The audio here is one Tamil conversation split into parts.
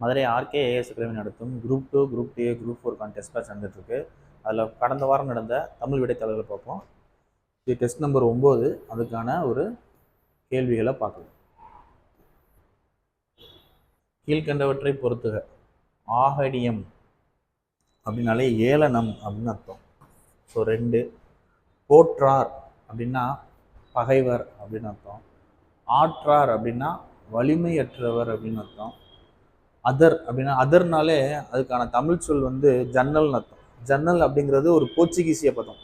மதுரை ஆர்கே ஏஎஸ் அகாடமி நடத்தும் group 2, group 3, group 4 test batch நடந்துட்டுருக்கு. அதில் கடந்த வாரம் நடந்த தமிழ் விடைத்தாள்களை பார்ப்போம். இது டெஸ்ட் நம்பர் 9. அதுக்கான ஒரு கேள்விகளை பார்க்கலாம். கீழ்கண்டவற்றை பொறுத்துக. ஆகடியம் அப்படின்னாலே ஏளனம் அப்படின்னு அர்த்தம். ஸோ 2. போற்றார் அப்படின்னா பகைவர் அப்படின்னு அர்த்தம். ஆற்றார் அப்படின்னா வலிமையற்றவர் அப்படின்னு அர்த்தம். அதர் அப்படின்னா அதர்னாலே அதுக்கான தமிழ் சொல் ஜன்னல்னு அர்த்தம். ஜன்னல் அப்படிங்கிறது ஒரு போர்ச்சுகீசிய பதம்.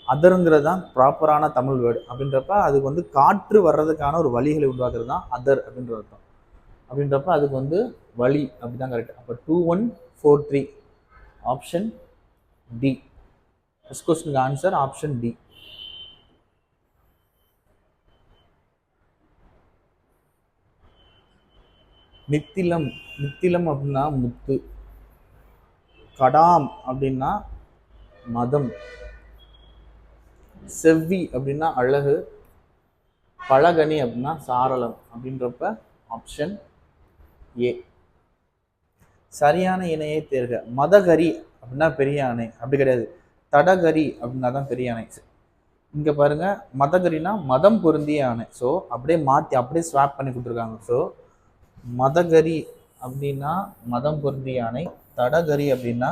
அதருங்கிறது தான் ப்ராப்பரான தமிழ் வேர்டு. அப்படின்றப்ப அதுக்கு காற்று வர்றதுக்கான ஒரு வழிகளை உருவாக்குறது தான் அதர் அப்படின்ற அர்த்தம். அப்படின்றப்ப அதுக்கு வழி அப்படிதான் கரெக்ட். அப்போ 2143 ஆப்ஷன் டி. ஃபர்ஸ்ட் கொஸ்டினுக்கு answer option D. Nithilam Nithilam அப்படின்னா முத்து. கடாம் அப்படின்னா மதம். செவ்வி அப்படின்னா அழகு. பழகனி அப்படின்னா சாரளம். அப்படின்றப்ப ஆப்ஷன் ஏ. சரியான இணையை தேர்க. மதகரி அப்படின்னா பெரிய யானை அப்படி கிடையாது. தடகரி அப்படின்னா தான் பெரிய யானை. இங்க பாருங்க, மதகரினா மதம் பொருந்திய யானை. ஸோ அப்படியே மாற்றி அப்படியே ஸ்வாப் பண்ணி கொடுத்துருக்காங்க. ஸோ மதகரி அப்படின்னா மதம் பொருந்திய யானை. தடகரி அப்படின்னா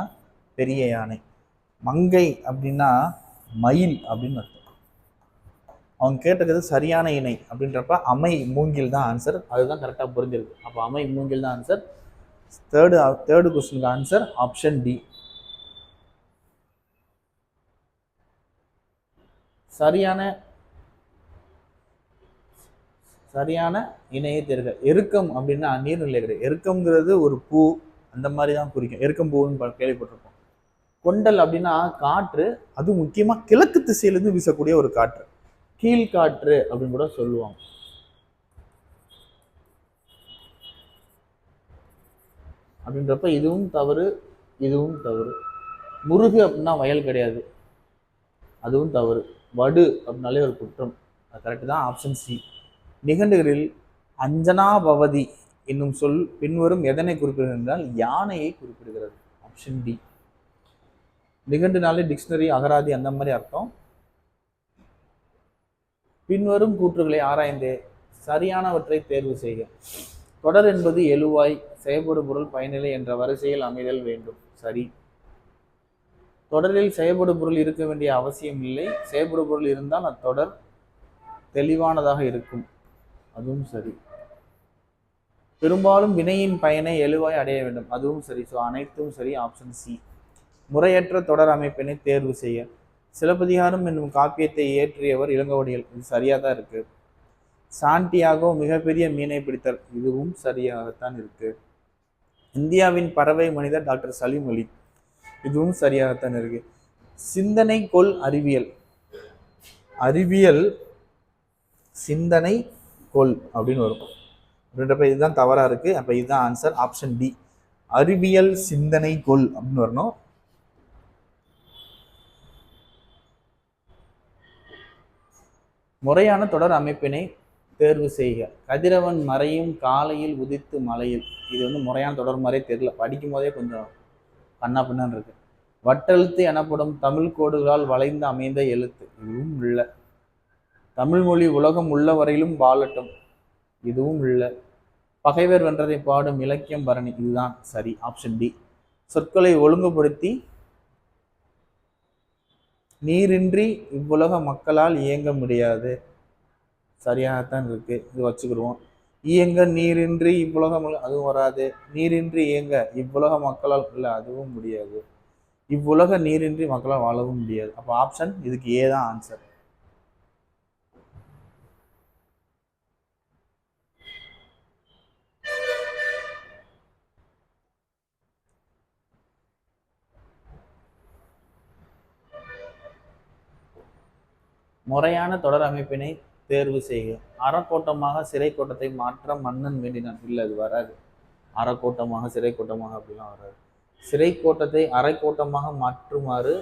பெரிய யானை. மங்கை அப்படின்னா மயில் அப்படின்னு அர்த்தம். அவங்க கேட்டது சரியான இணை அப்படின்றப்ப அமை மூங்கில் தான் ஆன்சர். அதுதான் கரெக்டாக புரிஞ்சிருக்கு. அப்போ அமை மூங்கில் தான் ஆன்சர். தேர்டு கொஸ்டினுக்கு ஆன்சர் ஆப்ஷன் டி. சரியான இணையை தேர்க. எருக்கம் அப்படின்னா நீர்நிலை கிடையாது. எருக்கம்ங்கிறது ஒரு பூ, அந்த மாதிரி தான் குறிக்கும். எருக்கம் பூன்னு கேள்விப்பட்டிருப்போம். கொண்டல் அப்படின்னா காற்று. அது முக்கியமா கிழக்கு திசையிலிருந்து வீசக்கூடிய ஒரு காற்று. கீழ்காற்று அப்படின்னு கூட சொல்லுவாங்க. அப்படின்றப்ப இதுவும் தவறு, இதுவும் தவறு. முருகு அப்படின்னா வயல் கிடையாது, அதுவும் தவறு. வடு அப்படின்னாலே ஒரு குற்றம், அது கரெக்டு தான். Option C. நிகண்டுகளில் அஞ்சனா பவதி என்னும் சொல் பின்வரும் எதனை குறிப்பிடுகிறது என்றால் யானையை குறிப்பிடுகிறது. Option D. நிகண்டுனாலே டிக்ஷனரி, அகராதி அந்த மாதிரி அர்த்தம். பின்வரும் கூற்றுகளை ஆராய்ந்தே சரியானவற்றை தேர்வு செய்க. தொடர் என்பது எழுவாய், செயல்படு பொருள், பயனிலை என்ற வரிசையில் அமைதல் வேண்டும். சரி. தொடரில் செயல்படு பொருள் இருக்க வேண்டிய அவசியம் இல்லை. செயல்படு பொருள் இருந்தால் அத்தொடர் தெளிவானதாக இருக்கும். அதுவும் சரி. பெரும்பாலும் வினையின் பயனை எழுவாய் அடைய வேண்டும். அதுவும் சரி. ஸோ அனைத்தும் சரி. Option C. முறையற்ற தொடர் அமைப்பினை தேர்வு செய்ய. சிலப்பதிகாரம் என்னும் காப்பியத்தை இயற்றியவர் இளங்கோவடிகள். இது சரியா தான் இருக்கு. சாண்டியாகோ மிகப்பெரிய மீனை பிடித்தார். இதுவும் சரியாகத்தான் இருக்கு. இந்தியாவின் பறவை மனிதர் டாக்டர் சலீம் அலி. இதுவும் சரியாகத்தான் இருக்கு. சிந்தனை கொள் அறிவியல். அறிவியல் சிந்தனை கொள் அப்படின்னு வரும். அப்படின்றப்ப இதுதான் தவறா இருக்கு. அப்ப இதுதான் ஆன்சர். Option D. அறிவியல் சிந்தனை கொள் அப்படின்னு வரணும். முறையான தொடர் அமைப்பினை தேர்வு செய்க. கதிரவன் மறையும் காலையில் உதித்து மலையில். இது முறையான தொடர் மாதிரியே தெரியல. படிக்கும் போதே கொஞ்சம் கண்ணா பின்னான்னு இருக்கு. வட்டெழுத்து எனப்படும் தமிழ் கோடுகளால் வளைந்து அமைந்த எழுத்து. இதுவும் இல்லை. தமிழ் மொழி உலகம் உள்ள வரையிலும் வாழட்டும். இதுவும் இல்லை. பகைவர் வென்றதை பாடும் இலக்கியம் பரணி. இதுதான் சரி. Option D. சொற்களை ஒழுங்குபடுத்தி நீரின்றி இவ்வுலக மக்களால் இயங்க முடியாது. சரியாகத்தான் இருக்கு. இது வச்சுக்கிடுவோம். இயங்க நீரின்றி இவ்வுலகம், அதுவும் வராது. நீரின்றி இயங்க இவ்வுலக மக்களால் இல்லை, அதுவும் முடியாது. இவ்வுலக நீரின்றி மக்களால் வாழவும் முடியாது. அப்போ ஆப்ஷன் இதுக்கு ஏ தான் ஆன்சர். முறையான தொடர் அமைப்பினை தேர்வு செய்க. அறக்கோட்டமாக சிறை கோட்டத்தை மாற்ற மன்னன் வேண்டினான். இல்லை, அது வராது. அறக்கோட்டமாக சிறை கோட்டமாக அப்படிலாம் வராது. சிறை கோட்டத்தை அரைக்கோட்டமாக மாற்றுமாறு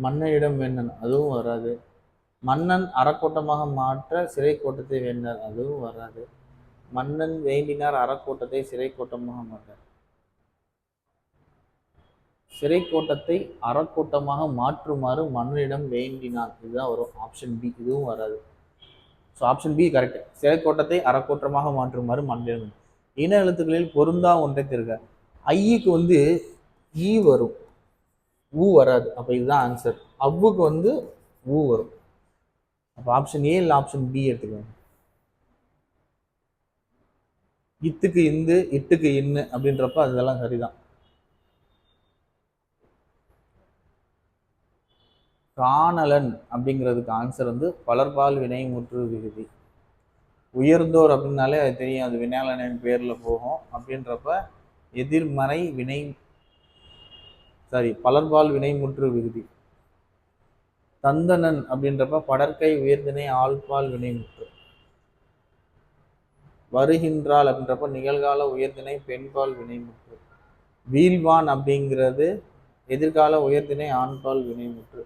மன்னனிடம் வேண்டன். அதுவும் வராது. மன்னன் அறக்கோட்டமாக மாற்ற சிறை கோட்டத்தை வேண்டார். அதுவும் வராது. மன்னன் வேண்டினார் அறக்கோட்டத்தை சிறை கோட்டமாக மாட்டார். சிறை கோட்டத்தை அறக்கோட்டமாக மாற்றுமாறு மன்னனிடம் வேண்டினான். இதுதான் வரும். Option B. இதுவும் வராது. So option B correct. சிறை கோட்டத்தை அறக்கோட்டமாக மாற்றுமாறு மன்னனிடம். இன எழுத்துக்களில் பொருந்தா ஒன்றை தருக. ஐக்கு வந்து ஈ வரும், ஊ வராது. அப்ப இதுதான் ஆன்சர். அவ்வுக்கு வந்து ஊ வரும். அப்ப ஆப்ஷன் ஏ இல்லை ஆப்ஷன் பி எடுத்துக்கோங்க. இத்துக்கு இந்து, இட்டுக்கு இன்னு அப்படின்றப்ப அதெல்லாம் சரிதான். காணலன் அப்படிங்கிறதுக்கு ஆன்சர் வந்து பலர்பால் வினைமுற்று விகுதி. உயர்ந்தோர் அப்படின்னாலே அது தெரியும், அது வினையாளனின் பேர்ல போகும். அப்படின்றப்ப எதிர்மறை வினை பலர்பால் வினைமுற்று விகுதி. தந்தனன் அப்படின்றப்ப படற்கை உயர்திணை ஆள்பால் வினைமுற்று. வருகின்றாள் அப்படின்றப்ப நிகழ்கால உயர்திணை பெண்பால் வினைமுற்று. வீழ்வான் அப்படிங்கிறது எதிர்கால உயர்திணை ஆண்பால் வினைமுற்று.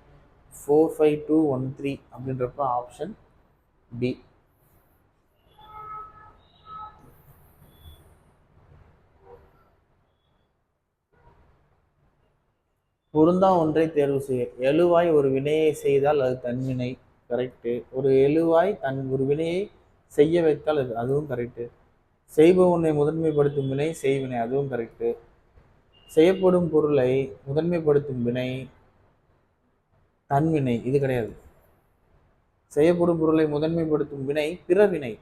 45213 அப்படின்றப்ப ஆப்ஷன் பி. பொருந்தா ஒன்றை தேர்வு செய்ய. எழுவாய் ஒரு வினையை செய்தால் அது தன்வினை, கரெக்டு. ஒரு எழுவாய் ஒரு வினையை செய்ய வைத்தால் அதுவும் கரெக்டு. செய்பவனை முதன்மைப்படுத்தும் வினை செய்வினை, அதுவும் கரெக்டு. செய்யப்படும் பொருளை முதன்மைப்படுத்தும் வினை தன்வினை, இது கிடையாது. செய்யப்படும் பொருளை முதன்மைப்படுத்தும் வினை பிறவினை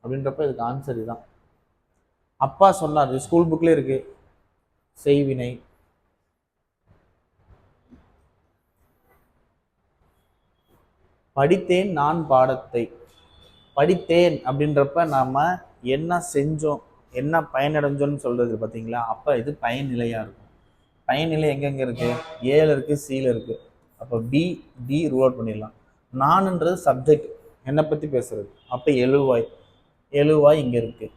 அப்படின்றப்ப இதுக்கு ஆன்சர் இதுதான். அப்பா சொன்னார், ஸ்கூல் புக்ல இருக்கு, செய்வினை. படித்தேன் நான் பாடத்தை. படித்தேன் அப்படின்றப்ப நாம என்ன செஞ்சோம், என்ன பயனடைஞ்சோன்னு சொல்றது பார்த்தீங்களா? அப்ப இது பயனிலையா இருக்கும். பயனிலை எங்கெங்க இருக்கு? ஏல இருக்கு, சில இருக்கு. அப்ப டி ரூல் அவுட் பண்ணிடலாம். நான்ன்றது சப்ஜெக்ட், என்னை பத்தி பேசுறது. அப்ப எழுவாய் இங்க இருக்கு.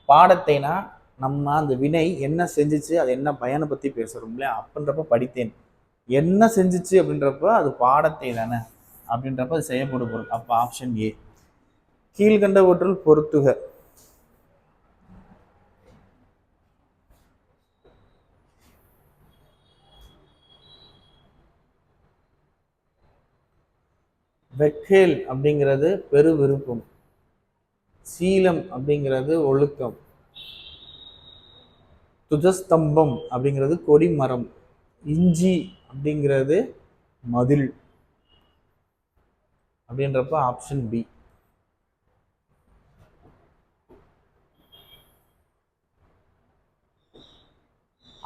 பாடத்தைனா நம்ம அந்த வினை என்ன செஞ்சிச்சு, அது என்ன பயனை பத்தி பேசுறோம் இல்லையா? அப்படின்றப்ப படித்தேன் என்ன செஞ்சிச்சு அப்படின்றப்ப அது பாடத்தை தானே, அப்படின்றப்ப அது செய்யப்படும் பொருள். அப்ப ஆப்ஷன் ஏ. கீழ்கண்டவற்றுள் பொருத்துக. வெக்கேல் அப்படிங்கிறது பெரு விருப்பம். சீலம் அப்படிங்கிறது ஒழுக்கம். துஜஸ்தம்பம் அப்படிங்கிறது கொடிமரம். இஞ்சி அப்படிங்கிறது மதில். அப்படின்றப்ப ஆப்ஷன் பி.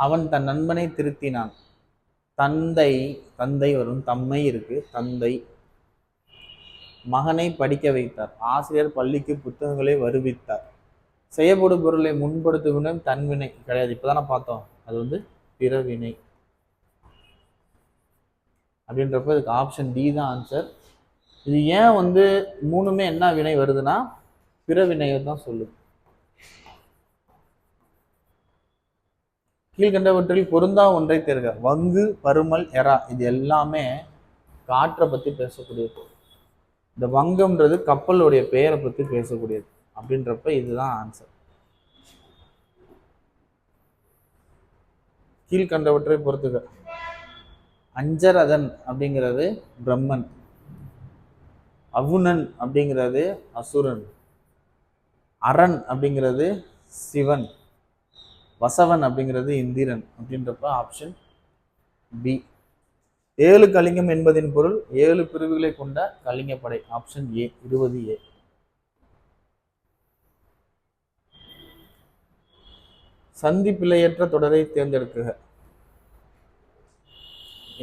அவன் தன் நண்பனை திருத்தினான். தந்தை வரும், தம்மை இருக்கு, தந்தை. மகனை படிக்க வைத்தார். ஆசிரியர் பள்ளிக்கு புத்தகங்களை வருவித்தார். செய்யப்படும் பொருளை முன்படுத்துவினும் தன்வினை கிடையாது. இப்பதானே பார்த்தோம், அது வந்து பிறவினை. அப்படின்றப்ப இதுக்கு ஆப்ஷன் டி தான் ஆன்சர். இது ஏன் வந்து மூணுமே என்ன வினை வருதுன்னா பிறவினையை தான் சொல்லுது. கீழ்கண்டவற்றில் பொருந்தா ஒன்றை தேர்க. வங்கு, பருமல், எறா இது எல்லாமே காற்றை பத்தி பேசக்கூடியது. இந்த வங்கம்ன்றது கப்பலுடைய பெயரை பத்தி பேசக்கூடியது. அப்படின்றப்ப இதுதான் ஆன்சர். கீழ்கண்டவற்றை பொறுத்துக. அஞ்சரதன் அப்படிங்கிறது பிரம்மன். அவுணன் அப்படிங்கிறது அசுரன். அரண் அப்படிங்கிறது சிவன். வசவன் அப்படிங்கிறது இந்திரன். அப்படின்றப்ப ஆப்ஷன் பி. 7 கலிங்கம் என்பதின் பொருள் 7 பிரிவுகளை கொண்ட கலிங்கப்படை. Option A 20A. சந்தி பிழையற்ற தொடரை தேர்ந்தெடுக்குக.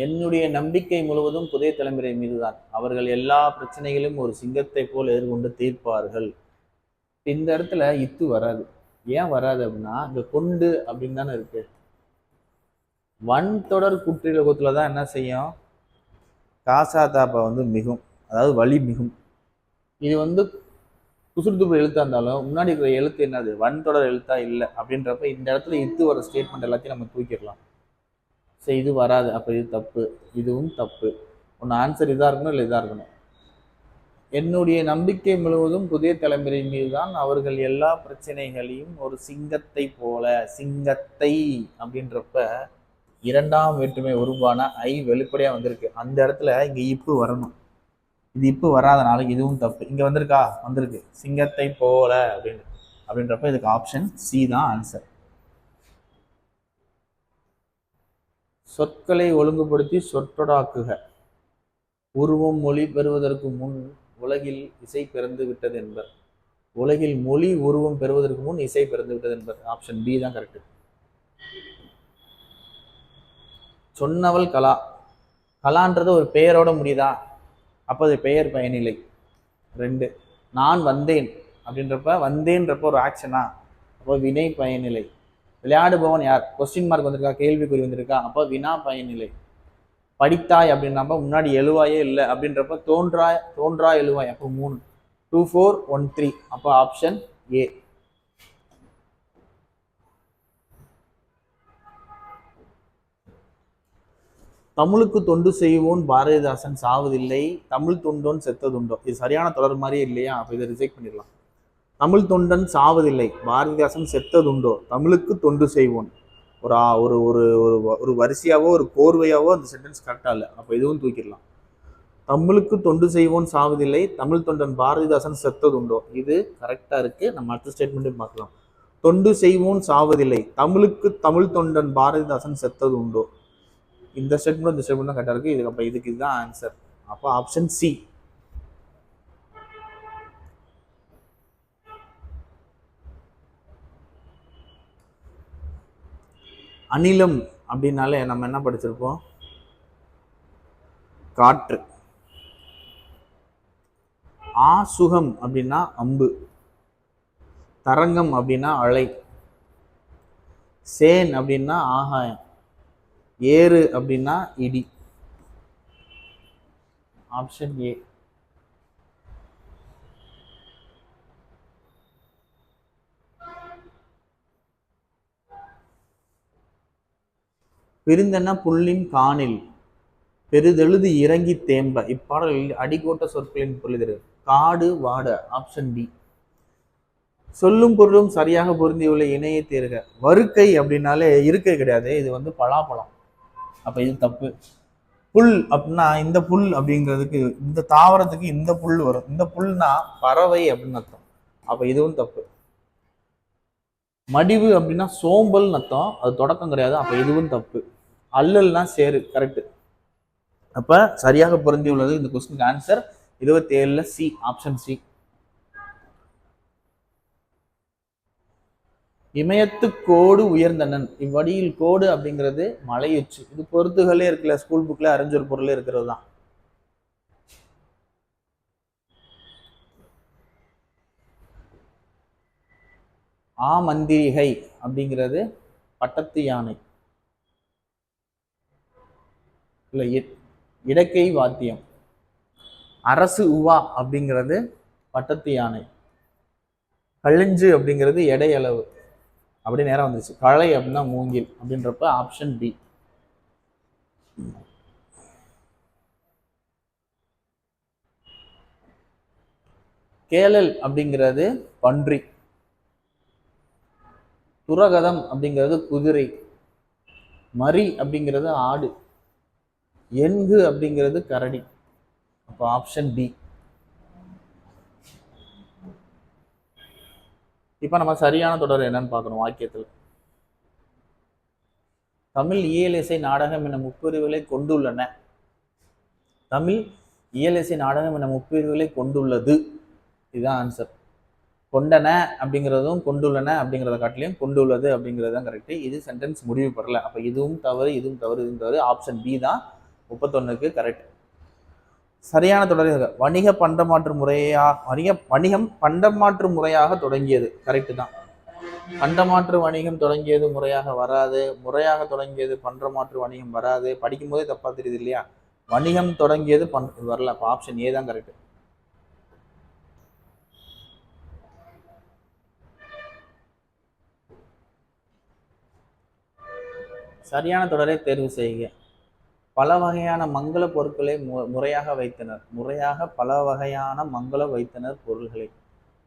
என்னுடைய நம்பிக்கை முழுவதும் புதிய தலைமுறை மீதுதான். அவர்கள் எல்லா பிரச்சனைகளும் ஒரு சிங்கத்தை போல் எதிர்கொண்டு தீர்ப்பார்கள். இந்த இடத்துல இத்து வராது. ஏன் வராது அப்படின்னா இந்த கொண்டு அப்படின்னு தானே இருக்கு. வன் தொடர் குற்றிலகத்துல தான் என்ன செய்யும், காசா தாப்பா வந்து மிகும், அதாவது வலி மிகும். இது வந்து குசுறுத்துப்பு எழுத்தா இருந்தாலும் முன்னாடி இருக்கிற எழுத்து என்னது, வன் தொடர் எழுத்தா இல்லை. அப்படின்றப்ப இந்த இடத்துல இத்து வர ஸ்டேட்மெண்ட் எல்லாத்தையும் நம்ம தூக்கிடலாம். சரி, இது வராது. அப்ப இது தப்பு, இதுவும் தப்பு. ஒன்று ஆன்சர் இதாக இருக்கணும், இல்லை இதாக இருக்கணும். என்னுடைய நம்பிக்கை முழுவதும் புதிய தலைமுறை மீதுதான். அவர்கள் எல்லா பிரச்சனைகளையும் ஒரு சிங்கத்தை போல, சிங்கத்தை அப்படின்றப்ப இரண்டாம் வேற்றுமை உருவான ஐ வெளிப்படையா வந்திருக்கு. அந்த இடத்துல இங்க இப்பு வரணும். இது இப்பு வராதனால இதுவும் தப்பு. இங்க வந்திருக்கா? வந்திருக்கு. சிங்கத்தை போல அப்படின்னு அப்படின்றப்ப இதுக்கு ஆப்ஷன் சி தான் ஆன்சர். சொற்களை ஒழுங்குபடுத்தி சொற்றொடாக்குக. உருவம் மொழி பெறுவதற்கு முன் உலகில் இசை பிறந்து விட்டது என்பர். உலகில் மொழி உருவம் பெறுவதற்கு முன் இசை பிறந்து விட்டது என்பர். ஆப்ஷன் பி தான் கரெக்ட். சொன்னவள் கலா. கலான்றது ஒரு பெயரோட முடியுதா? அப்போ அது பெயர் பயனில்லை. 2. நான் வந்தேன் அப்படின்றப்ப வந்தேன்றப்ப ஒரு ஆக்ஷனா? அப்போ வினை பயனில்லை. விளையாடுபவன் யார்? கொஸ்டின் மார்க் வந்திருக்கா? கேள்விக்குறி வந்திருக்கா? அப்போ வினா பயனில்லை. படித்தாய் அப்படின்றப்ப முன்னாடி எழுவாயே இல்லை அப்படின்றப்ப தோன்றா எழுவாய். அப்போ 3. 2 4 1 3. அப்போ ஆப்ஷன் ஏ. தமிழுக்கு தொண்டு செய்வோன் பாரதிதாசன் சாவதில்லை, தமிழ் தொண்டோன் செத்ததுண்டோ. இது சரியான தொடர் மாதிரியே இல்லையா? அப்போ இதை ரிஜெக்ட் பண்ணிடலாம். தமிழ் தொண்டன் சாவதில்லை, பாரதிதாசன் செத்ததுண்டோ, தமிழுக்கு தொண்டு செய்வோன். ஒரு ஒரு ஒரு ஒரு வரிசையாவோ ஒரு கோர்வையாவோ அந்த சென்டென்ஸ் கரெக்டாக இல்லை. அப்போ இதுவும் தூக்கிடலாம். தமிழுக்கு தொண்டு செய்வோன் சாவதில்லை, தமிழ் தொண்டன் பாரதிதாசன் செத்ததுண்டோ. இது கரெக்டாக இருக்குது. நம்ம அடுத்த ஸ்டேட்மெண்ட்டும் பார்க்கலாம். தொண்டு செய்வோன் சாவதில்லை, தமிழுக்கு தமிழ் தொண்டன் பாரதிதாசன் செத்தது உண்டோ. இந்த ஸ்டேட்மெண்ட் இந்த ஸ்டேட்மெண்ட் தான் கரெக்டாக இருக்குது. இதுக்கு அப்போ இதுக்கு இதுதான் ஆன்சர். அப்போ ஆப்ஷன் சி. அனிலம் அப்படின்னாலே நம்ம என்ன படிச்சிருப்போம்? காற்று. ஆசுகம் அப்படின்னா அம்பு. தரங்கம் அப்படின்னா அலை. சேன் அப்படின்னா ஆகாயம். ஏறு அப்படின்னா இடி. Option A. பிரிந்தன புள்ளின் காணில் பெரிதெழுது இறங்கி தேம்ப. இப்பாடலில் அடிக்கோட்ட சொற்களின் பொருள் காடு வாட. Option D. சொல்லும் பொருளும் சரியாக பொருந்தியுள்ள இணையை தேர்க. வருக்கை அப்படின்னாலே இருக்கை கிடையாது, இது வந்து பலாப்பழம். அப்ப இது தப்பு. புல் அப்படின்னா இந்த புல் அப்படிங்கிறதுக்கு இந்த தாவரத்துக்கு இந்த புல் வரும். இந்த புல்னா பறவை அப்படின்னு அர்த்தம். அப்ப இதுவும் தப்பு. மடிவு அப்படின்னா சோம்பல் அர்த்தம், அது தொடக்கம் கிடையாது. அப்ப இதுவும் தப்பு. அல்லல்னா சேரு. கரெக்ட். அப்ப சரியாக பொருந்தி உள்ளது இந்த கொஸ்டினுக்கு ஆன்சர் 27ல சி. Option C. இமயத்து கோடு உயர்ந்தனன். இவ்வடியில் கோடு அப்படிங்கிறது மலையுச்சு. இது பொறுத்துகளே இருக்குல்ல, ஸ்கூல் புக்ல அறிஞர் பொருளே இருக்கிறது தான். மந்திரிகை அப்படிங்கிறது பட்டத்து யானை. இல்ல இடக்கை வாத்தியம். அரசு உவா அப்படிங்கிறது பட்டத்து யானை. கழிஞ்சு அப்படிங்கிறது எடை அளவு. அப்படி நேரம் வந்துச்சு. களை அப்படின்னா மூங்கில் அப்படின்றப்ப ஆப்ஷன் டி. கேளல் அப்படிங்கிறது பன்றி. துரகதம் அப்படிங்கிறது குதிரை. மரி அப்படிங்கிறது ஆடு. என்கு அப்படிங்கிறது கரடி. அப்போ ஆப்ஷன் டி. இப்ப நம்ம சரியான தொடர் என்னன்னு பார்க்கணும் வாக்கியத்தில். தமிழ் இயலிசை நாடகம் என முப்பிரிவுகளை கொண்டுள்ளன. தமிழ் இயலிசை நாடகம் என முப்பிரிவுகளை கொண்டுள்ளது. இதுதான் ஆன்சர். கொண்டன அப்படிங்கிறதும் கொண்டுள்ளன அப்படிங்கிறத காட்டிலையும் கொண்டுள்ளது அப்படிங்கிறது தான் கரெக்ட். இது சென்டென்ஸ் முடிவு பெறல. அப்ப இதுவும் தவறு, இதுவும் தவறு, இதுவும் தவறு. ஆப்ஷன் பி தான் 31க்கு கரெக்ட். சரியான தொடர். வணிக பண்டமாற்று முறையா வணிகம் பண்டமாற்று முறையாக தொடங்கியது. கரெக்ட் தான். பண்டமாற்று வணிகம் தொடங்கியது முறையாக வராது. முறையாக தொடங்கியது பண்டமாற்று வணிகம் வராது. படிக்கும் போதே தப்பா தெரியுது இல்லையா? வணிகம் தொடங்கியது வரல. அப்ப ஆப்ஷன் ஏ தான் கரெக்ட். சரியான தொடரை தேர்வு செய்க. பல வகையான மங்கள பொருட்களை முறையாக வைத்தனர். முறையாக பல வகையான மங்கள வைத்தனர்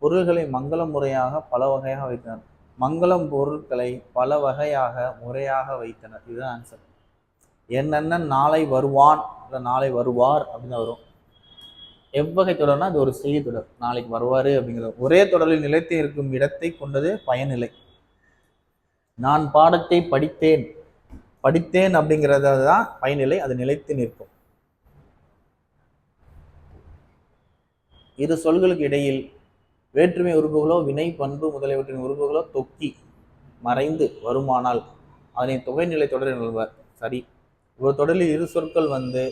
பொருள்களை மங்கள முறையாக பல வகையாக வைத்தனர். மங்களம் பொருட்களை பல வகையாக முறையாக வைத்தனர். இதுதான் ஆன்சர். என்னென்ன நாளை வருவான் இல்லை நாளை வருவார் அப்படின்னு வரும். எவ்வகை தொடர்னா அது ஒரு செய்தி தொடர். நாளைக்கு வருவாரு அப்படிங்கிறது. ஒரே தொடரில் நிலைத்து இருக்கும் இடத்தை கொண்டது பயனிலை. நான் பாடத்தை படித்தேன் அப்படிங்கிறது தான் பயனிலை. அது நிலைத்து நிற்கும். இரு சொல்களுக்கு இடையில் வேற்றுமை உறுப்புகளோ வினை பண்பு முதலியவற்றின் உறுப்புகளோ தொக்கி மறைந்து வருமானால் அதனை தொகைநிலை தொடர் என்பர். சரி, ஒரு தொடரில் இரு சொற்கள் வந்து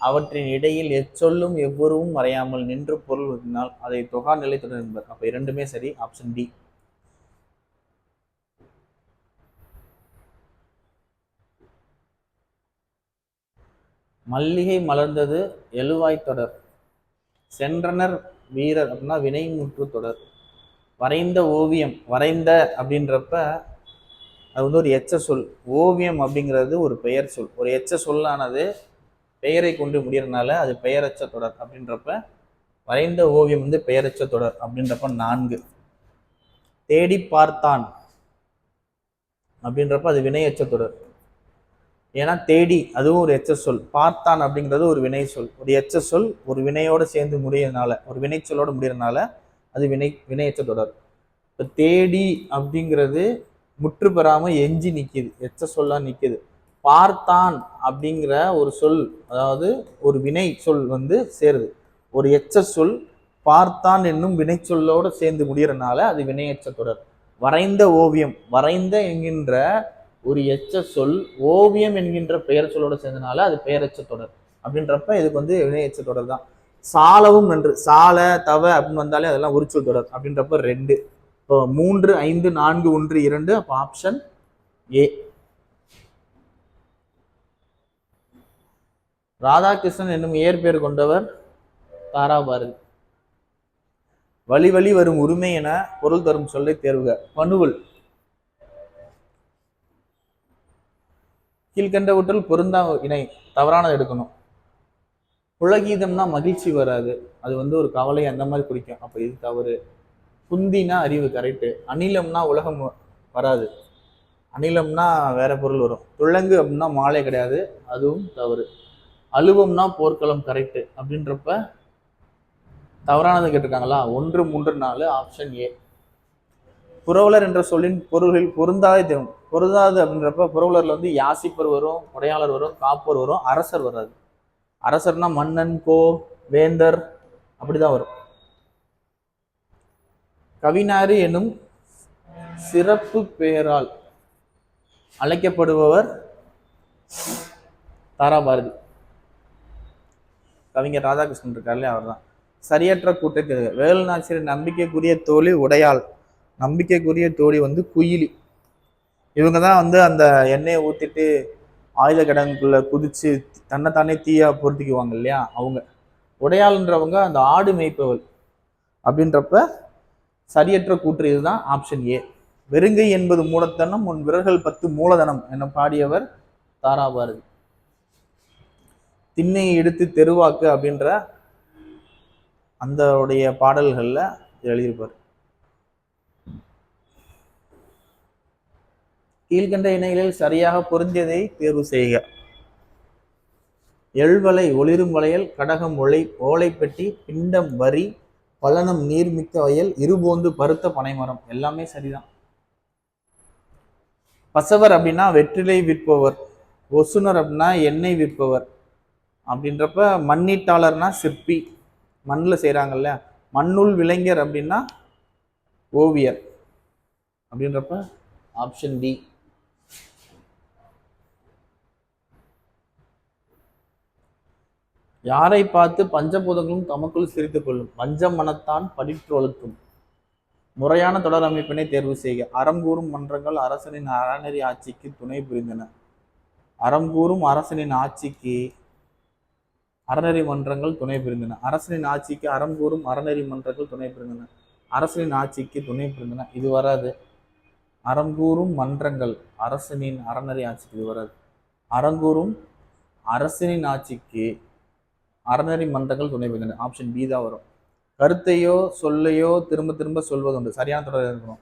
அவற்றின் இடையில் எச்சொல்லும் எவ்வொருவும் மறையாமல் நின்று பொருள் வினால் அதை தொகா நிலை தொடர் என்பர். அப்ப இரண்டுமே சரி. Option D. மல்லிகை மலர்ந்தது எழுவாய் தொடர். சென்றனர் வீரர் அப்படின்னா வினைமுற்று தொடர். வரைந்த ஓவியம், வரைந்த அப்படின்றப்ப அது வந்து ஒரு எச்ச சொல். ஓவியம் அப்படிங்கிறது ஒரு பெயர் சொல். ஒரு எச்ச சொல்லானது பெயரை கொண்டு முடியறதுனால அது பெயரச்ச தொடர். அப்படின்றப்ப வரைந்த ஓவியம் வந்து பெயரச்ச தொடர். அப்படின்றப்ப 4. தேடி பார்த்தான் அப்படின்றப்ப அது வினையச்ச தொடர். ஏன்னா தேடி அதுவும் ஒரு எச்ச சொல். பார்த்தான் அப்படிங்கிறது ஒரு வினை சொல். ஒரு எச்ச சொல் ஒரு வினையோடு சேர்ந்து முடியறதுனால, ஒரு வினை சொல்லோட முடியறதுனால அது வினையச்ச தொடர். இப்போ தேடி அப்படிங்கிறது முற்று பெறாமல் எஞ்சி நிற்கிது, எச்ச சொல்லா நிற்கிது. பார்த்தான் அப்படிங்கிற ஒரு சொல், அதாவது ஒரு வினை சொல் வந்து சேருது. ஒரு எச்ச சொல் பார்த்தான் என்னும் வினை சொல்லோடு சேர்ந்து முடியறதுனால அது வினையச்ச தொடர். வரைந்த ஓவியம், வரைந்த என்கின்ற ஒரு எச்ச சொல் ஓவியம் என்கின்ற பெயர் சொல்லோட சேர்ந்தனால அது பெயரச்ச தொடர். அப்படின்றப்ப இதுக்கு வந்து வினையச்ச தொடர் தான். சாலவும் நன்று, சால தவ அப்படின்னு வந்தாலே அதெல்லாம் உரிச்சொல் தொடர். அப்படின்றப்ப 2. இப்போ 3, 5, 4, 1, 2. அப்போ ஆப்ஷன் ஏ. ராதாகிருஷ்ணன் என்னும் இயற்பெயர் கொண்டவர் தாராபாரதி. வழி வழி வரும் உரிமை என பொருள் தரும் சொல்லை தேர்வுக. பணுவல். கீழ்கண்டவற்றில் பொருந்தா இணை தவறானது எடுக்கணும். புலகீதம்னா மகிழ்ச்சி வராது, அது வந்து ஒரு கவலை அந்த மாதிரி குறிக்கும். அப்போ இது தவறு. குந்தினா அறிவு, கரெக்டு. அனிலம்னா உலகம் வராது, அனிலம்னா வேற பொருள் வரும். துளங்கு அப்படின்னா மாலை கிடையாது, அதுவும் தவறு. அலுவம்னா போர்க்களம், கரெக்டு. அப்படின்றப்ப தவறானது கேட்டிருக்காங்களா? 1, 3, 4. Option A. புரவலர் என்ற சொல்லின் பொருள்களில் பொருந்தாதே தேவை. பொருந்தாது அப்படின்றப்ப புரவலர்ல வந்து யாசிப்பர் வரும், உடையாளர் வரும், காப்பர் வரும், அரசர் வராது. அரசர்னா மன்னன், கோ, வேந்தர் அப்படிதான் வரும். கவினாறு எனும் சிறப்பு பெயரால் அழைக்கப்படுபவர் தாராபாரதி. கவிஞர் ராதாகிருஷ்ணன் இருக்காருல்ல, அவர் தான். சரியற்ற கூட்டத்தை வேலுநாச்சியர் நம்பிக்கைக்குரிய தோழி உடையாள், நம்பிக்கைக்குரிய தோழி வந்து குயிலி. இவங்க தான் வந்து அந்த எண்ணெயை ஊற்றிட்டு ஆயுத கிடங்குக்குள்ள குதிச்சு தன்னைத்தானே தீயா பொருத்திக்குவாங்க இல்லையா, அவங்க. உடையாள்ன்றவங்க அந்த ஆடு மேய்ப்பவள். அப்படின்றப்ப சரியற்ற கூற்று இதுதான். Option A. வெறுங்கை என்பது மூலத்தனம், உன் விரல்கள் 10 மூலதனம் என பாடியவர் தாராபாரதி. திண்ணையை எடுத்து தெருவாக்கு அப்படின்ற அந்த உடைய பாடல்கள்ல எழுதியிருப்பார். கீழ்கண்ட இணைகளில் சரியாக பொருந்தியதை தேர்வு செய்க. எழ்வலை ஒளிரும் வளையல், கடகம் ஓலைப்பெட்டி, பிண்டம் வரி, பலனம் நீர்மிக்க வயல், இருபோந்து பருத்த பனைமரம். எல்லாமே சரிதான். பசவர் அப்படின்னா வெற்றிலை விற்பவர், ஒசுனர் அப்படின்னா எண்ணெய் விற்பவர். அப்படின்றப்ப மண்ணீட்டாளர்னா சிற்பி, மண்ணில் செய்கிறாங்கல்ல. மண்ணுள் விளைஞர் அப்படின்னா ஓவியர். அப்படின்றப்ப ஆப்ஷன் டி. யாரை பார்த்து பஞ்சபூதங்களும் தமக்குள் சிரித்துக் கொள்ளும்? வஞ்சம் மனத்தான் படிற்று வளர்த்தும். முறையான தொடர் அமைப்பினை தேர்வு செய்க. அறங்கூறும் மன்றங்கள் அரசனின் அறநெறி ஆட்சிக்கு துணை புரிந்தன. அறங்கூறும் அரசனின் ஆட்சிக்கு அறநெறி மன்றங்கள் துணை புரிந்தன. அரசனின் ஆட்சிக்கு அறங்கூறும் அறநெறி மன்றங்கள் துணை புரிந்தன. அரசனின் ஆட்சிக்கு துணை புரிந்தன, இது வராது. அறங்கூறும் மன்றங்கள் அரசனின் அறநெறி ஆட்சிக்கு இது வராது. அறங்கூறும் அரசனின் ஆட்சிக்கு அறநெறி மன்றங்கள் துணை புரிந்தன. ஆப்ஷன் பி தான் வரும். கருத்தையோ சொல்லையோ திரும்ப திரும்ப சொல்வது உண்டு. சரியான தொடர் இருக்கணும்.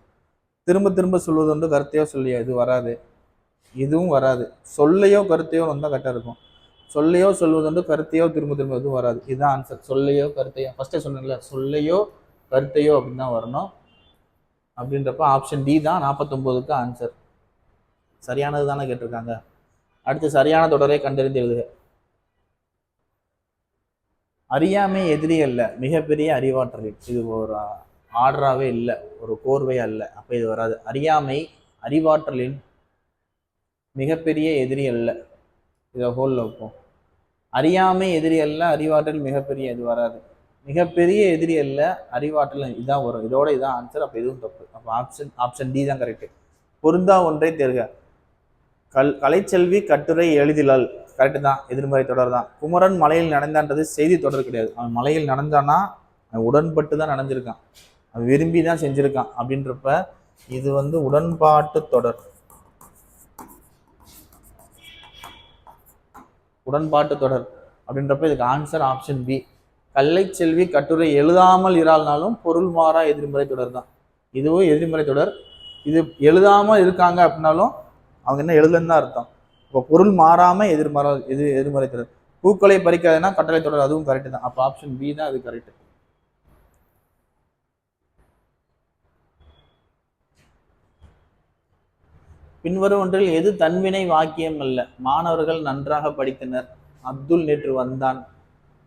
திரும்ப திரும்ப சொல்வது உண்டு, கருத்தையோ சொல்லியோ, இது வராது, இதுவும் வராது. சொல்லையோ கருத்தையோ வந்தால் கரெக்டாக இருக்கும். சொல்லையோ சொல்வதுண்டு, கருத்தையோ திரும்ப திரும்ப எதுவும் வராது. இதுதான் ஆன்சர். சொல்லையோ கருத்தையோ, ஃபர்ஸ்டே சொன்னேன்ல, சொல்லையோ கருத்தையோ அப்படின்னு தான் வரணும். அப்படின்றப்ப ஆப்ஷன் டி தான் 49க்கு ஆன்சர். சரியானது தானே கேட்டிருக்காங்க. அடுத்து சரியான தொடரை கண்டறிந்து எழுதுக. அறியாமை எதிரி அல்ல, மிகப்பெரிய அறிவாற்றலில். இது ஒரு ஆர்டராகவே இல்லை, ஒரு கோர்வை அல்ல. அப்போ இது வராது. அறியாமை அறிவாற்றலின் மிகப்பெரிய எதிரி அல்ல. இதை ஹோல்ல வைப்போம். அறியாமை எதிரி அல்ல, அறிவாற்றல் மிகப்பெரிய, இது வராது. மிகப்பெரிய எதிரி அல்ல, அறிவாற்றல், இதான் வரும். இதோட இதான் ஆன்சர். அப்போ எதுவும் தப்பு. அப்போ ஆப்ஷன் டி தான் கரெக்டு. பொருந்தா ஒன்றை தேர்க. கலைச்செல்வி கட்டுரை எழுதிலால், கரெக்டு தான், எதிர்மறை தொடர் தான். குமரன் மலையில் நடந்தான்றது செய்தி தொடர் கிடையாது. அவன் மலையில் நடந்தானா உடன்பட்டு தான் நடந்திருக்கான், அவன் விரும்பி தான் செஞ்சிருக்கான். அப்படின்றப்ப இது உடன்பாட்டு தொடர். உடன்பாட்டு தொடர் அப்படின்றப்ப இதுக்கு ஆன்சர் ஆப்ஷன் பி. கல்லைச்செல்வி கட்டுரை எழுதாமல் இரால்னாலும் பொருள் மாறா எதிர்மறை தொடர் தான். இதுவும் எதிர்மறை தொடர். இது எழுதாமல் இருக்காங்க அப்படின்னாலும் அவங்க என்ன எழுதுன்னு தான் அர்த்தம். இப்போ பொருள் மாறாம எதிர்மறை தொடர். பூக்களை பறிக்காதுன்னா கட்டளை தொடர், அதுவும் கரெக்டு தான். அப்போ ஆப்ஷன் பி தான் அது கரெக்டு. பின்வரும் ஒன்றில் எது தன்வினை வாக்கியம் அல்ல? மாணவர்கள் நன்றாக படித்தனர், அப்துல் நேற்று வந்தான்,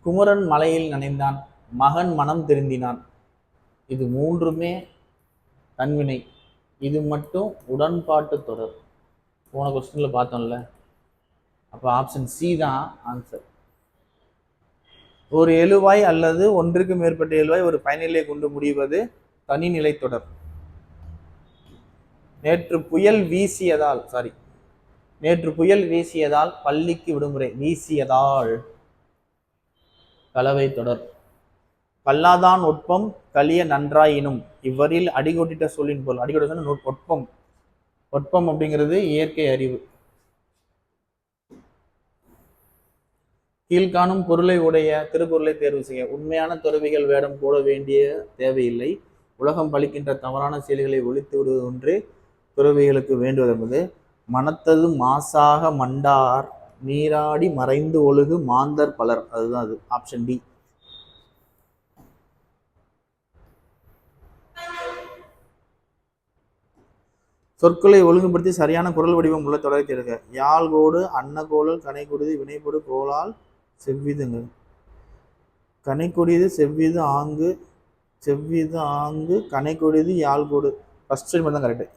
குமரன் மலையில் நனைந்தான், மகன் மனம் திருந்தினான். இது மூன்றுமே தன்வினை. இது மட்டும் உடன்பாட்டு தொடர். போன கொஸ்டின்ல பார்த்தோம்ல. அப்போ ஆப்ஷன் சி தான் ஆன்சர். ஒரு எழுவாய் அல்லது ஒன்றுக்கு மேற்பட்ட எழுவாய் ஒரு பயனிலை கொண்டு முடிவது தனிநிலை தொடர். நேற்று புயல் வீசியதால் பள்ளிக்கு விடுமுறை. வீசியதால் கலவை தொடர். கல்லாதான் ஒட்பம் கலிய நன்றாயினும், இவ்வரில் அடிகொட்டிட்ட சொல்லின் பொருள். அடிகொட்ட ஒட்பம். ஒட்பம் அப்படிங்கிறது இயற்கை அறிவு. கீழ்காணும் பொருளை உடைய திருக்குறளை தேர்வு செய்ய. உண்மையான துறவிகள் வேடம் போட வேண்டிய தேவையில்லை, உலகம் பழிக்கின்ற தவறான செயல்களை ஒழித்து விடுவது ஒன்றே துறவிகளுக்கு வேண்டுவது என்பது. மனத்தது மாசாக மண்டார் நீராடி மறைந்து ஒழுகு மாந்தர் பலர். அதுதான் அது. Option D. சொற்களை ஒழுங்குபடுத்தி சரியான குரல் வடிவம் உள்ள தொடரை தேர்க. யாழ்கோடு அன்னகோளல் கனைக்குடிது வினைப்படு கோளால் செவ்விதுங்க. கனைக்கொடியது செவ்விது ஆங்கு கனைக்கொடியது யாழ்கோடு. ஃபர்ஸ்ட் மட்டும் தான் கரெக்டு.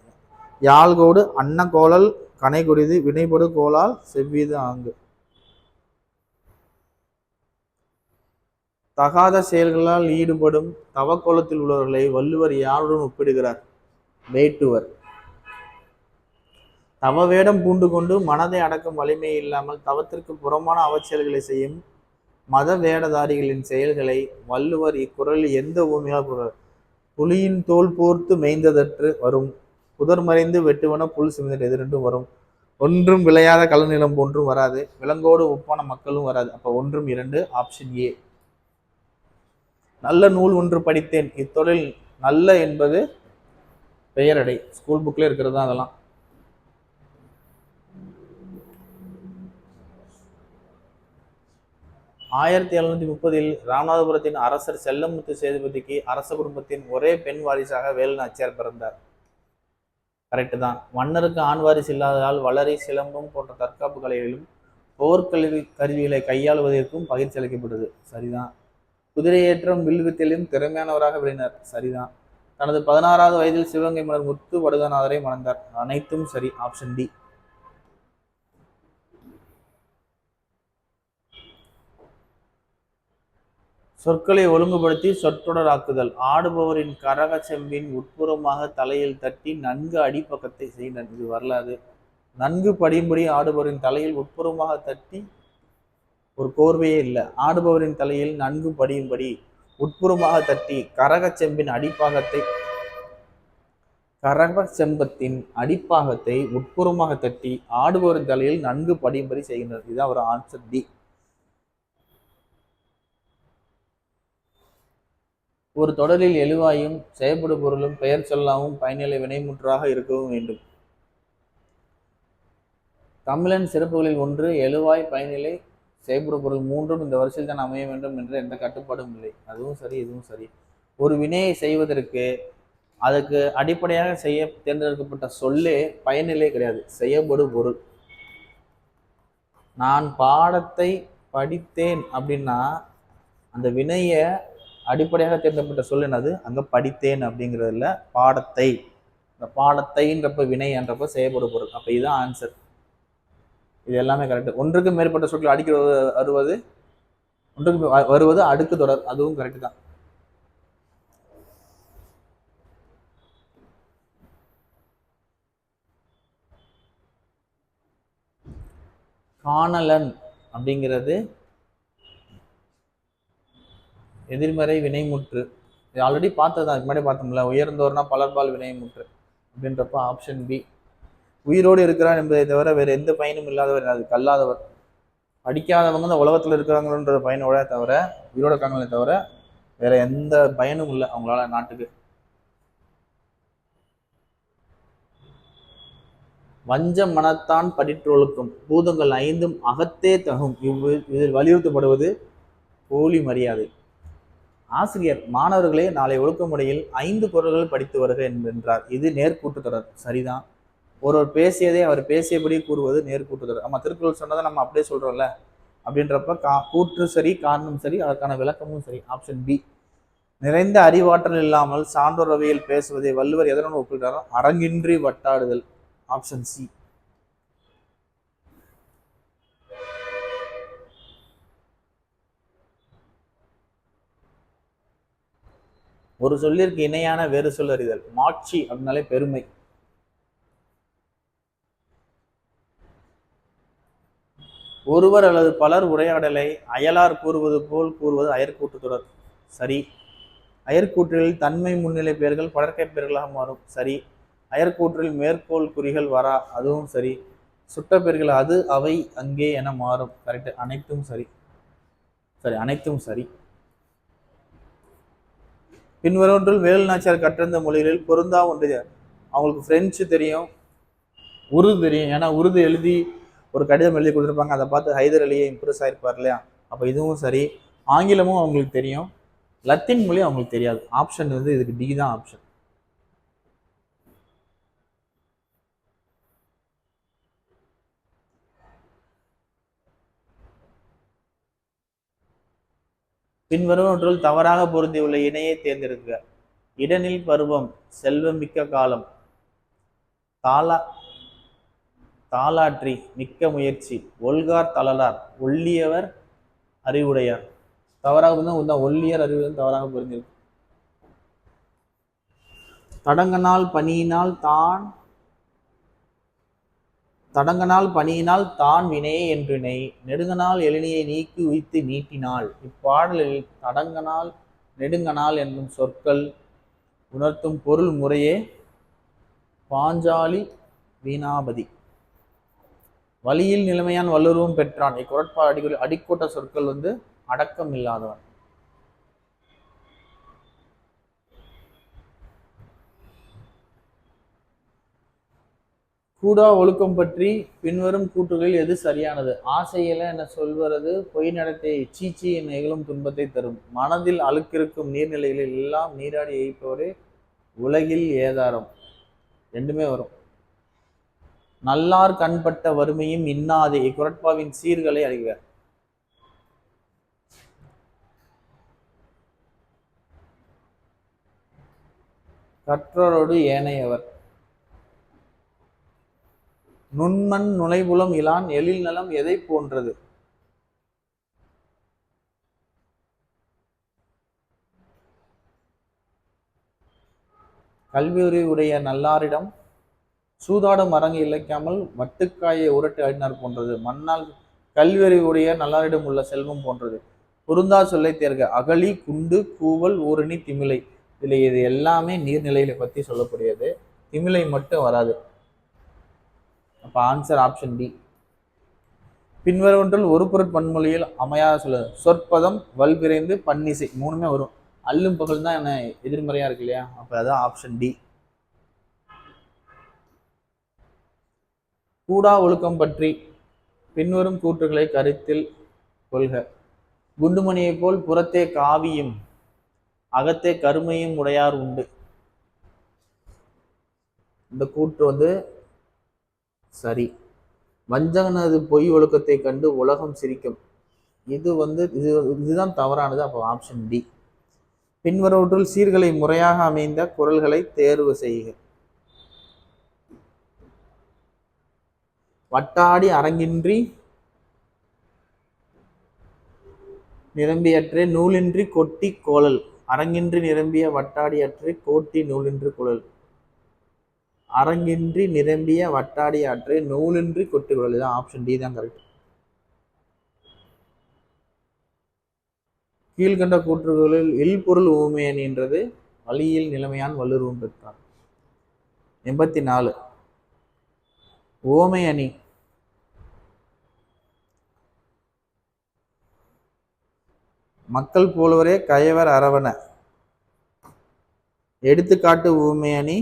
யாழ்கோடு அன்னகோளல் கனைக்கொடியது வினைப்படு கோளால் செவ்விது ஆங்கு. தகாத செயல்களால் ஈடுபடும் தவக்கோலத்தில் உள்ளவர்களை வள்ளுவர் யாருடன் ஒப்பிடுகிறார்? வேட்டுவர். தவ வேடம் பூண்டு கொண்டு மனதை அடக்கும் வலிமை இல்லாமல் தவத்திற்கு புறமான அவச்செயல்களை செய்யும் மத வேடதாரிகளின் செயல்களை வள்ளுவர் இக்குறளில் எந்த ஊமையால் கூறுகிறார்? புலியின் தோல் போர்த்து மேய்ந்ததற்று வரும், புதர் மறைந்து வெட்டுவன புல் சிமிதல், எது ரெண்டும் வரும். ஒன்றும் விளையாத கலநிலம் போன்றும் வராது, விலங்கோடு ஒப்பான மக்களும் வராது. அப்போ ஒன்றும் இரண்டு. Option A. நல்ல நூல் ஒன்று படித்தேன். இத்தொழில் நல்ல என்பது பெயரடை. ஸ்கூல் புக்ல இருக்கிறது தான் அதெல்லாம். 1730 ராமநாதபுரத்தின் அரசர் செல்லமுத்து சேதுபதிக்கு அரச குடும்பத்தின் ஒரே பெண் வாரிசாக வேலு நாச்சியார் பிறந்தார். கரெக்டு தான். மன்னருக்கு ஆண் வாரிசு இல்லாததால் வளரி சிலம்பம் போன்ற தற்காப்பு கலைகளிலும் கருவிகளை கையாளுவதற்கும் பயிற்சி அளிக்கப்பட்டது. சரிதான். குதிரையேற்றம் வில்வித்திலும் திறமையானவராக விளைந்தார். சரிதான். தனது 16வது வயதில் சிவகங்கை மன்னர் முத்து வடுகநாதரை மணந்தார். அனைத்தும் சரி. Option D. சொற்களை ஒழுங்குபடுத்தி சொற்றொடராக்குதல். ஆடுபவரின் கரக செம்பின் உட்புறமாக தலையில் தட்டி நன்கு அடிப்பக்கத்தை செய்தனர். இது வரலாறு. நன்கு படியும்படி ஆடுபவரின் தலையில் உட்புறமாக தட்டி, ஒரு கோர்வையே இல்லை. ஆடுபவரின் தலையில் நன்கு படியும்படி உட்புறமாக தட்டி கரக செம்பின் அடிப்பாகத்தை கரக செம்பத்தின் அடிப்பாகத்தை உட்புறமாக தட்டி ஆடுபவரின் தலையில் நன்கு படியும்படி செய்கின்றது. இதுதான் ஒரு ஆன்சர் டி. ஒரு தொடரில் எழுவாயும் செயற்படு பொருளும் பெயர் சொல்லாவும் பயனிலை வினைமுற்றாக இருக்கவும் வேண்டும். தமிழன் சிறப்புகளில் ஒன்று எழுவாய் பயனிலை செயற்படு பொருள் மூன்றும் இந்த வரிசையில் தான் அமைய வேண்டும் என்ற எந்த கட்டுப்பாடும் இல்லை. அதுவும் சரி, இதுவும் சரி. ஒரு வினையை செய்வதற்கு அதுக்கு அடிப்படையாக செய்ய தேர்ந்தெடுக்கப்பட்ட சொல்லே பயனிலே கிடையாது, செய்யப்படு பொருள். நான் பாடத்தை படித்தேன் அப்படின்னா அந்த வினைய அடிப்படையாக தேர்ந்தெடுக்கப்பட்ட சொல் என்னது? அங்க படித்தேன் அப்படிங்கிறதுல பாடத்தை, இந்த பாடத்தைன்றப்ப வினை என்றப்ப செய்யப்படு பொருள். அப்ப இதுதான் ஆன்சர். இது எல்லாமே கரெக்ட். ஒன்றுக்கு மேற்பட்ட சொற்கள் அடிக்க வருவது, ஒன்றுக்கு வருவது அடுக்கு தொடர், அதுவும் கரெக்ட் தான். காணலன் அப்படிங்கிறது எதிர்மறை வினைமுற்று. இது ஆல்ரெடி பார்த்ததுதான், முன்னாடி பார்த்தோம்ல. உயர்ந்தோர்னா பலர்பால் வினைமுற்று அப்படின்றப்ப ஆப்ஷன் பி. உயிரோடு இருக்கிறார் என்பதை தவிர வேறு எந்த பயனும் இல்லாதவர், அது கல்லாதவர். படிக்காதவங்க இந்த உலகத்தில் இருக்கிறாங்கன்ற பயனோட தவிர, உயிரோட இருக்காங்களே தவிர வேற எந்த பயனும் இல்லை அவங்களால நாட்டுக்கு. வஞ்ச மனத்தான் படிற்றொழுக்கும் பூதங்கள் ஐந்தும் அகத்தே தகும். இதில் வலியுறுத்தப்படுவது போலி மரியாதை. ஆசிரியர் மாணவர்களே நாளை ஒழுக்கமுறையில் 5 குறள்கள் படித்து வருக என்றார். இது நேர்கூட்டு தொடர். சரிதான். ஒருவர் பேசியதை அவர் பேசியபடி கூறுவது நேர்கூட்டு தொடர். நம்ம திருக்குறள் சொன்னதை நம்ம அப்படியே சொல்றோம்ல, அப்படின்றப்ப கூற்று சரி, காரணம் சரி, அதற்கான விளக்கமும் சரி. Option B. நிறைந்த அறிவாற்றல் இல்லாமல் சான்றோர் அவையில் பேசுவதை வள்ளுவர் எதனுடன் ஒப்பிடுறாரோ? அரங்கின்றி வட்டாடுதல். Option C. ஒரு சொல்லிற்கு இணையான வேறு சொல் அறிதல். மாட்சி அப்படின்னாலே பெருமை. ஒருவர் அல்லது பலர் உரையாடலை அயலார் கூறுவது போல் கூறுவது அயற்கூட்டு தொடர். சரி. அயற்கூற்றில் தன்மை முன்னிலை பெயர்கள் படற்கை பெயர்களாக மாறும். சரி. அயற்கூற்றில் மேற்கோள் குறிகள் வரா. அதுவும் சரி. சுட்ட பெயர்கள் அது, அவை, அங்கே என மாறும். கரெக்ட். அனைத்தும் சரி. சரி, அனைத்தும் சரி. பின்வரொன்றில் வேலு நாச்சியார் கற்றிருந்த மொழிகளில் பொருந்தா ஒன்று. அவங்களுக்கு பிரெஞ்சு தெரியும், உருது தெரியும். ஏன்னா உருது எழுதி ஒரு கடிதம் எழுதி கொடுத்துருப்பாங்க, அதை பார்த்து ஹைதர் அலியை இம்ப்ரெஸ் ஆயிருப்பார் இல்லையா? அப்போ இதுவும் சரி. ஆங்கிலமும் அவங்களுக்கு தெரியும், லத்தீன் மொழி அவங்களுக்கு தெரியாது. ஆப்ஷன் வந்து இதுக்கு டி தான் ஆப்ஷன். பின்வரும் ஒன்றில் தவறாக பொருந்தியுள்ள இணையை தேர்ந்தெடுக்க. இடனில் பருவம், செல்வம் மிக்க காலம், தாளாற்றி மிக்க முயற்சி, ஒல்கார் தளலார், ஒல்லியவர் அறிவுடையார். தவறாக புரிந்தா ஒல்லியர் அறிவுடன் தவறாக புரிஞ்சிருக்கு. தடங்கனால் பணியினால் தான் வினையே என்றினை நெடுங்கனால் எழினியை நீக்கி உய்த்து நீட்டினாள். இப்பாடலில் தடங்கனால் நெடுங்கனால் என்னும் சொற்கள் உணர்த்தும் பொருள் முறையே பாஞ்சாலி வீணாபதி. வழியில் நிலைமையான் வல்லுருவம் பெற்றான். இக்குறட்பாடு அடிக்கோட்ட சொற்கள் வந்து அடக்கம் இல்லாதவன். கூடா ஒழுக்கம் பற்றி பின்வரும் கூற்றுகளில் எது சரியானது? ஆசையில என சொல்வது பொய் நடத்தை சீச்சி என நிகழும் துன்பத்தை தரும். மனதில் அழுக்கிருக்கும் நீர்நிலைகளில் எல்லாம் நீராடி எய்ப்பவரே உலகில் ஏதாரம். ரெண்டுமே வரும். நல்லார் கண்பட்ட வறுமையும் இன்னாதே. இக்குறட்பாவின் சீர்களை அறிக. கற்றோரோடு ஏனையவர். நுண்மண் நுழைபுலம் இலான் எழில் நலம் எதை போன்றது? கல்வியுறை உடைய நல்லாரிடம் சூதாடும் அரங்கு இழைக்காமல் வட்டுக்காயை உரட்டு அடினார் போன்றது. மண்ணால் கல்வியறிவுடைய நல்லாரிடம் உள்ள செல்வம் போன்றது. பொருந்தா சொல்லை தேர்க. அகழி, குண்டு, கூவல், ஊரணி, திமிலை. இதுல இது எல்லாமே நீர்நிலைகளை பத்தி சொல்லக்கூடியது. திமிலை மட்டும் வராது. அப்ப ஆன்சர் ஆப்ஷன் டி. பின்வருவற்றில் ஒரு பொருட் பன்மொழியில் அமையாத சொல்ல சொற்பதம், வல்விரைந்து, பன்னிசை மூணுமே வரும். அல்லும் பகல் தான் என்ன எதிர்மறையா இருக்கு இல்லையா? அப்ப அதான் ஆப்ஷன் டி. கூடா ஒழுக்கம் பற்றி பின்வரும் கூற்றுகளை கருத்தில் கொள்க. குண்டுமணியை போல் புறத்தே காவியும் அகத்தே கருமையும் உடையார் உண்டு. இந்த கூற்று சரி. வஞ்சகனது பொய் ஒழுக்கத்தை கண்டு உலகம் சிரிக்கும். இதுதான் தவறானது. அப்போ ஆப்ஷன் டி. பின்வருவற்றுள் சீர்களை முறையாக அமைந்த குறள்களை தேர்வு செய்க. வட்டாடி அரங்கின்றி நிரம்பியற்றே நூலின்றி கொட்டி கோளல். அரங்கின்றி நிரம்பிய வட்டாடி அற்றே கோட்டி நூலின்றி குழல். அரங்கின்றி நிரம்பிய வட்டாடி அற்றே நூலின்றி கொட்டி குழல். இதுதான் ஆப்ஷன் டி தான் கரெக்ட். கீழ்கண்ட கூற்றுகளில் இல்பொருள் ஊமையன் என்றது வழியில் நிலைமையான் வல்லுருவம் பெற்றார். 84. ஓமை அணி மக்கள் போலவரே கயவர் அரவண. எடுத்துக்காட்டு ஊமை அணி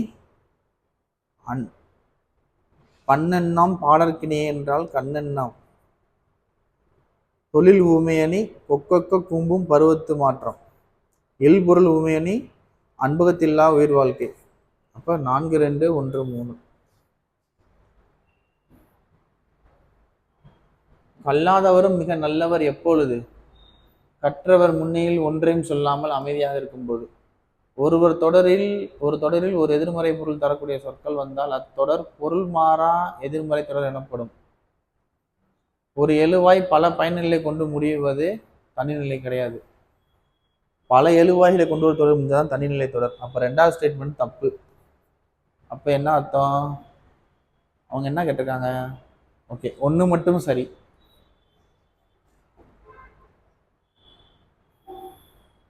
பண்ணெண்ணாம் பாடற்கினே என்றால் கண்ணெண்ணாம். தொழில் ஊமையணி கொக்கொக்க கும்பும் பருவத்து மாற்றம். இல்பொருள் ஊமையணி அன்பகத்தில்லா உயிர் வாழ்க்கை. அப்ப 4, 2, 1, 3. கல்லாதவரும் மிக நல்லவர் எப்பொழுது? கற்றவர் முன்னையில் ஒன்றையும் சொல்லாமல் அமைதியாக இருக்கும்போது. ஒரு தொடரில் ஒரு எதிர்மறை பொருள் தரக்கூடிய சொற்கள் வந்தால் அத்தொடர் பொருள் மாறா எதிர்மறை தொடர் எனப்படும். ஒரு எழுவாய் பல பயனிலை கொண்டு முடிவது தனிநிலை கிடையாது. பல எழுவாய்களை கொண்டு ஒரு தொடர் முடிஞ்சாதான் தனிநிலை தொடர். அப்ப 2வது ஸ்டேட்மெண்ட் தப்பு. அப்ப என்ன அர்த்தம்? அவங்க என்ன கேட்டிருக்காங்க? ஓகே, 1 மட்டும் சரி.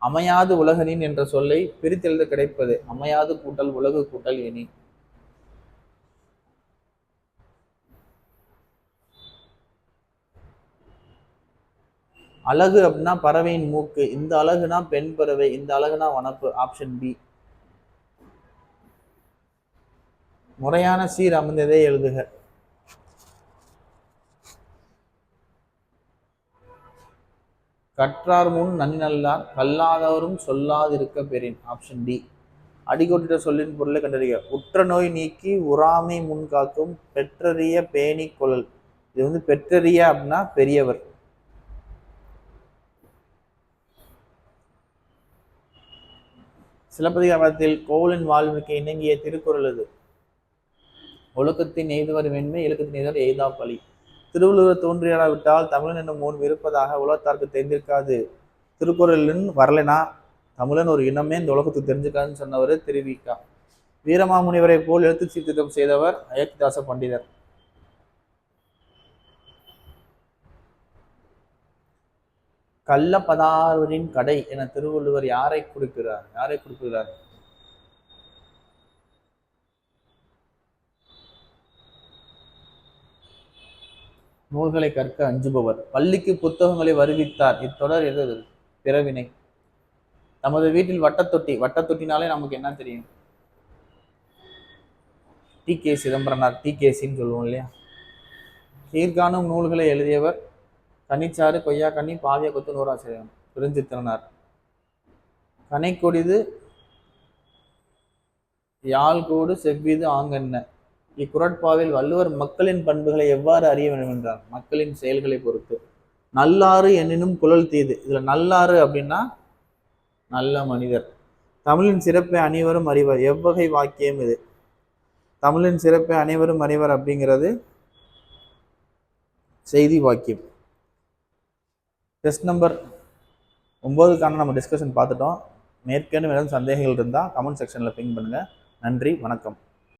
அமையாது உலகனின் என்ற சொல்லை பிரித்தெழுத கிடைப்பது அமையாது கூட்டல் உலகு கூட்டல் எனி. அழகு அப்படின்னா பறவையின் மூக்கு. இந்த அழகுனா பெண் பறவை. இந்த அழகுனா வனப்பு. Option B. முறையான சீர் அமைந்ததை எழுதுக. கற்றார் முன் நன்னி நல்லார் கல்லாதவரும் சொல்லாதிருக்க பெறின். Option D. அடிக்கோட்டிட்ட சொல்லின் பொருளை கண்டறிய. உற்ற நோய் நீக்கி உறாமை முன் காக்கும் பெற்றறிய பேணி கொள்ளல். இது பெற்றறிய அப்படின்னா பெரியவர். சிலப்பதிகாரத்தில் கோவலன் வாழ்வுக்கு இணங்கிய திருக்குறள் இது. ஒழுக்கத்தின் எய்துவர் வெண்மை இலக்கத்தின் எய்துவர் எய்தா பழி. திருவள்ளுவர் தோன்றியாவிட்டால் தமிழன் என்னும் ஊன் இருப்பதாக உலகத்தாருக்கு தெரிந்திருக்காது. திருக்குறளின் வரலனா தமிழன் ஒரு இனமே இந்த உலகத்துக்கு தெரிஞ்சுக்காதுன்னு சொன்னவர் திருவிக்கா. வீரமாமுனிவரை போல் எழுத்து சீர்திருத்தம் செய்தவர் அயோத்திதாச பண்டிதர். கள்ளப்பதாரின் கடை என திருவள்ளுவர் யாரை குறிப்பிடுகிறார்? நூல்களை கற்க அஞ்சுபவர். பள்ளிக்கு புத்தகங்களை வருவித்தார். இத்தொடர் எது? பிறவினை. நமது வீட்டில் வட்டத்தொட்டினாலே நமக்கு என்ன தெரியும்? டி.கே. சிதம்பரனார், டி.கே.சின்னு சொல்லுவோம் இல்லையா? கீழ்காணும் நூல்களை எழுதியவர் கனிச்சாறு, கொய்யா கனி, பாவிய கொத்து, நூறாசிரியர். பெருஞ்சித்திரனார். கனைக்கொடிது யாழ்கோடு செவ்விது ஆங்கன்ன. இக்குறட்பாவில் வள்ளுவர் மக்களின் பண்புகளை எவ்வாறு அறிய வேண்டும் என்றார்? மக்களின் செயல்களை பொறுத்து. நல்லாறு எனினும் குழல் தீது. இதுல நல்லாறு அப்படின்னா நல்ல மனிதர். தமிழின் சிறப்பை அனைவரும் அறிவர். எவ்வகை வாக்கியம் இது? தமிழின் சிறப்பை அனைவரும் அறிவர் அப்படிங்கிறது செய்தி வாக்கியம். டெஸ்ட் நம்பர் 9க்கான நம்ம டிஸ்கஷன் பார்த்துட்டோம். மேற்கொண்டு ஏதாவது சந்தேகங்கள் இருந்தால் கமெண்ட் செக்ஷனில் பிங் பண்ணுங்கள். நன்றி, வணக்கம்.